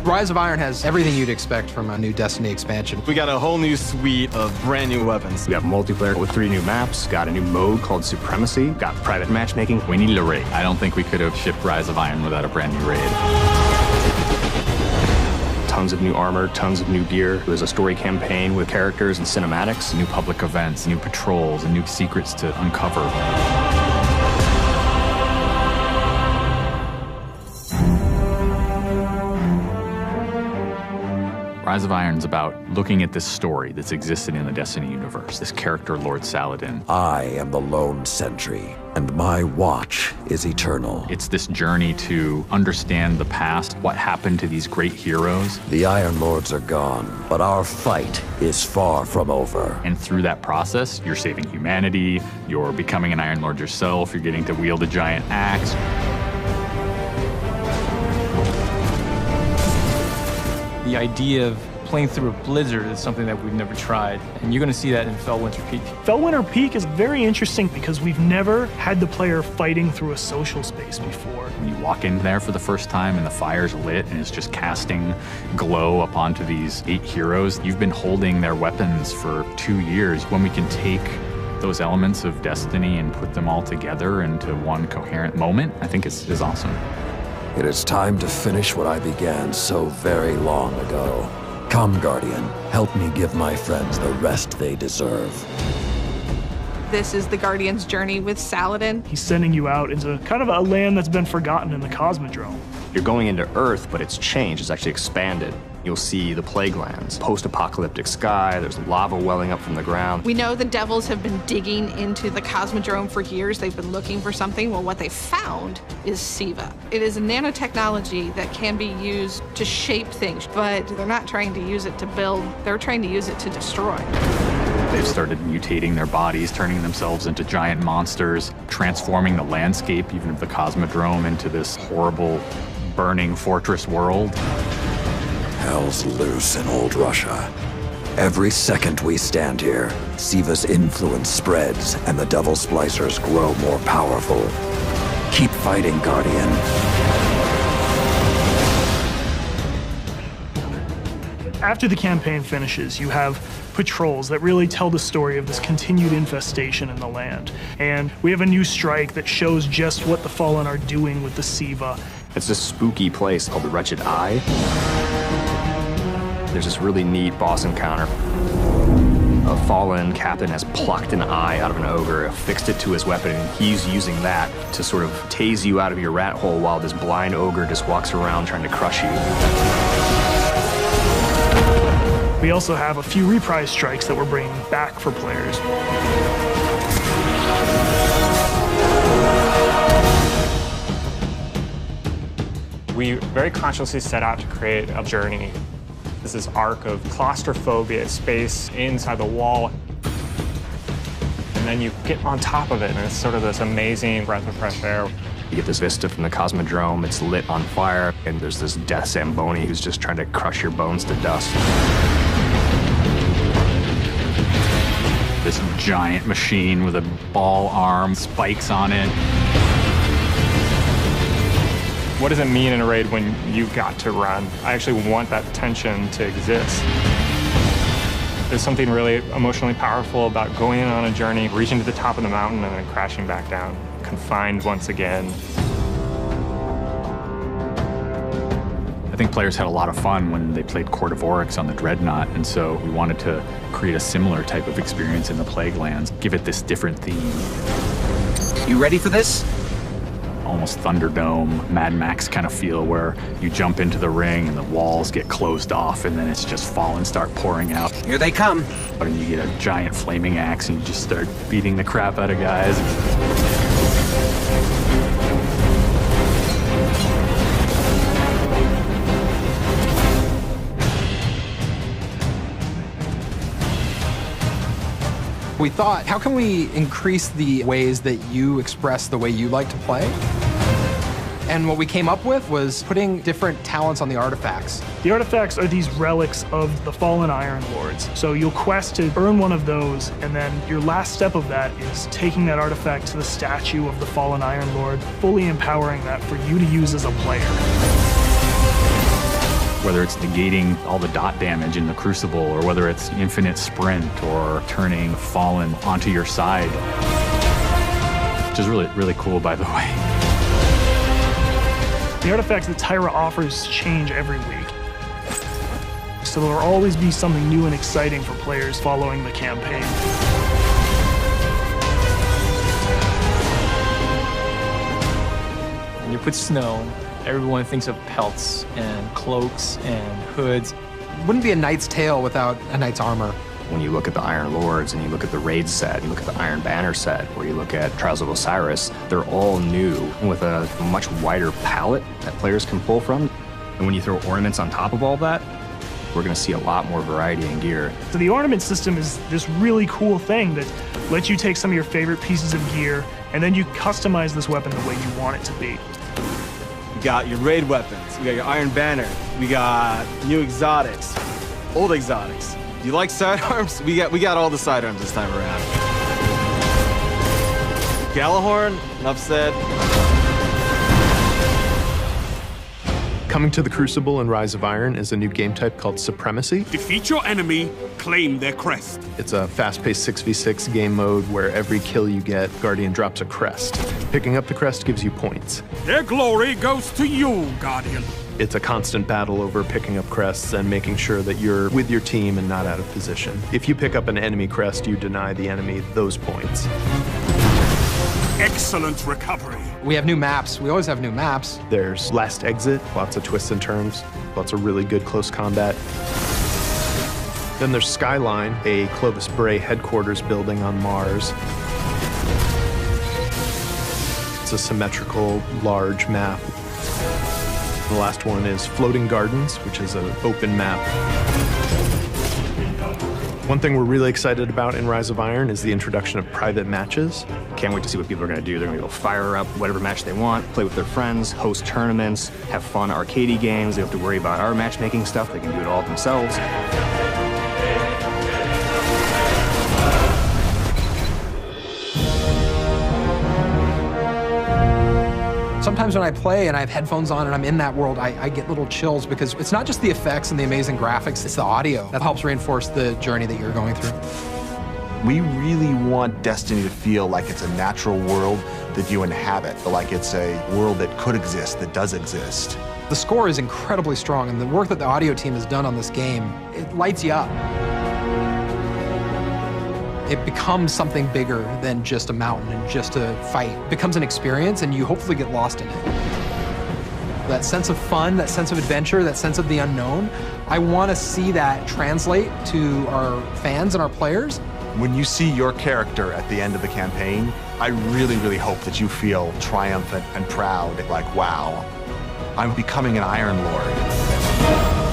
Rise of Iron has everything you'd expect from a new Destiny expansion. We got a whole new suite of brand new weapons. We have multiplayer with 3 new maps, got a new mode called Supremacy, got private matchmaking. We needed a raid. I don't think we could have shipped Rise of Iron without a brand new raid. Tons of new armor, tons of new gear. There's a story campaign with characters and cinematics. New public events, new patrols, and new secrets to uncover. Rise of Iron's about looking at this story that's existed in the Destiny universe, this character, Lord Saladin. I am the lone sentry, and my watch is eternal. It's this journey to understand the past, what happened to these great heroes. The Iron Lords are gone, but our fight is far from over. And through that process, you're saving humanity, you're becoming an Iron Lord yourself, you're getting to wield a giant axe. The idea of playing through a blizzard is something that we've never tried, and you're going to see that in Fellwinter Peak. Fellwinter Peak is very interesting because we've never had the player fighting through a social space before. When you walk in there for the first time and the fire's lit and it's just casting glow up onto these 8 heroes, you've been holding their weapons for 2 years. When we can take those elements of Destiny and put them all together into one coherent moment, I think is awesome. It is time to finish what I began so very long ago. Come, Guardian, help me give my friends the rest they deserve. This is the Guardian's journey with Saladin. He's sending you out into kind of a land that's been forgotten in the Cosmodrome. You're going into Earth, but it's changed, it's actually expanded. You'll see the plague lands, post-apocalyptic sky, there's lava welling up from the ground. We know the devils have been digging into the Cosmodrome for years. They've been looking for something. Well, what they found is Siva. It is a nanotechnology that can be used to shape things, but they're not trying to use it to build, they're trying to use it to destroy. They've started mutating their bodies, turning themselves into giant monsters, transforming the landscape, even of the Cosmodrome, into this horrible, burning fortress world. Hell's loose in old Russia. Every second we stand here, Siva's influence spreads and the Devil Splicers grow more powerful. Keep fighting, Guardian. After the campaign finishes, you have patrols that really tell the story of this continued infestation in the land. And we have a new strike that shows just what the Fallen are doing with the Siva. It's this spooky place called the Wretched Eye. There's this really neat boss encounter. A fallen captain has plucked an eye out of an ogre, affixed it to his weapon, and he's using that to sort of tase you out of your rat hole while this blind ogre just walks around trying to crush you. We also have a few reprise strikes that we're bringing back for players. We very consciously set out to create a journey. This is arc of claustrophobia, space inside the wall. And then you get on top of it, and it's sort of this amazing breath of fresh air. You get this vista from the Cosmodrome, it's lit on fire, and there's this death Zamboni who's just trying to crush your bones to dust. This giant machine with a ball arm, spikes on it. What does it mean in a raid when you got to run? I actually want that tension to exist. There's something really emotionally powerful about going on a journey, reaching to the top of the mountain and then crashing back down, confined once again. I think players had a lot of fun when they played Court of Oryx on the Dreadnought, and so we wanted to create a similar type of experience in the Plague Lands, give it this different theme. You ready for this? Almost Thunderdome, Mad Max kind of feel where you jump into the ring and the walls get closed off and then it's just fallen start pouring out. Here they come. And you get a giant flaming axe and you just start beating the crap out of guys. We thought, how can we increase the ways that you express the way you like to play? And what we came up with was putting different talents on the artifacts. The artifacts are these relics of the fallen Iron Lords. So you'll quest to earn one of those, and then your last step of that is taking that artifact to the statue of the fallen Iron Lord, fully empowering that for you to use as a player. whether it's negating all the dot damage in the Crucible, or whether it's infinite sprint, or turning Fallen onto your side, which is really, really cool, by the way. The artifacts that Tyra offers change every week. So there will always be something new and exciting for players following the campaign. When you put snow, everyone thinks of pelts and cloaks and hoods. Wouldn't be a knight's tale without a knight's armor. When you look at the Iron Lords and you look at the Raid set, you look at the Iron Banner set, or you look at Trials of Osiris, they're all new with a much wider palette that players can pull from. And when you throw ornaments on top of all that, we're going to see a lot more variety in gear. So the ornament system is this really cool thing that lets you take some of your favorite pieces of gear and then you customize this weapon the way you want it to be. We got your raid weapons, we got your Iron Banner, we got new exotics, old exotics. Do you like sidearms? We got all the sidearms this time around. Galahorn, enough said. Coming to the Crucible and Rise of Iron is a new game type called Supremacy. Defeat your enemy, claim their crest. It's a fast-paced 6v6 game mode where every kill you get, Guardian drops a crest. Picking up the crest gives you points. Their glory goes to you, Guardian. It's a constant battle over picking up crests and making sure that you're with your team and not out of position. If you pick up an enemy crest, you deny the enemy those points. Excellent recovery. We have new maps. We always have new maps. There's Last Exit, lots of twists and turns, lots of really good close combat. Then there's Skyline, a Clovis Bray headquarters building on Mars. It's a symmetrical, large map. The last one is Floating Gardens, which is an open map. One thing we're really excited about in Rise of Iron is the introduction of private matches. Can't wait to see what people are going to do. They're going to go fire up whatever match they want, play with their friends, host tournaments, have fun arcadey games. They don't have to worry about our matchmaking stuff. They can do it all themselves. Sometimes when I play and I have headphones on and I'm in that world, I get little chills because it's not just the effects and the amazing graphics, it's the audio that helps reinforce the journey that you're going through. We really want Destiny to feel like it's a natural world that you inhabit, like it's a world that could exist, that does exist. The score is incredibly strong, and the work that the audio team has done on this game, it lights you up. It becomes something bigger than just a mountain and just a fight. It becomes an experience, and you hopefully get lost in it. That sense of fun, that sense of adventure, that sense of the unknown, I want to see that translate to our fans and our players. When you see your character at the end of the campaign, I really, really hope that you feel triumphant and proud, like, wow, I'm becoming an Iron Lord.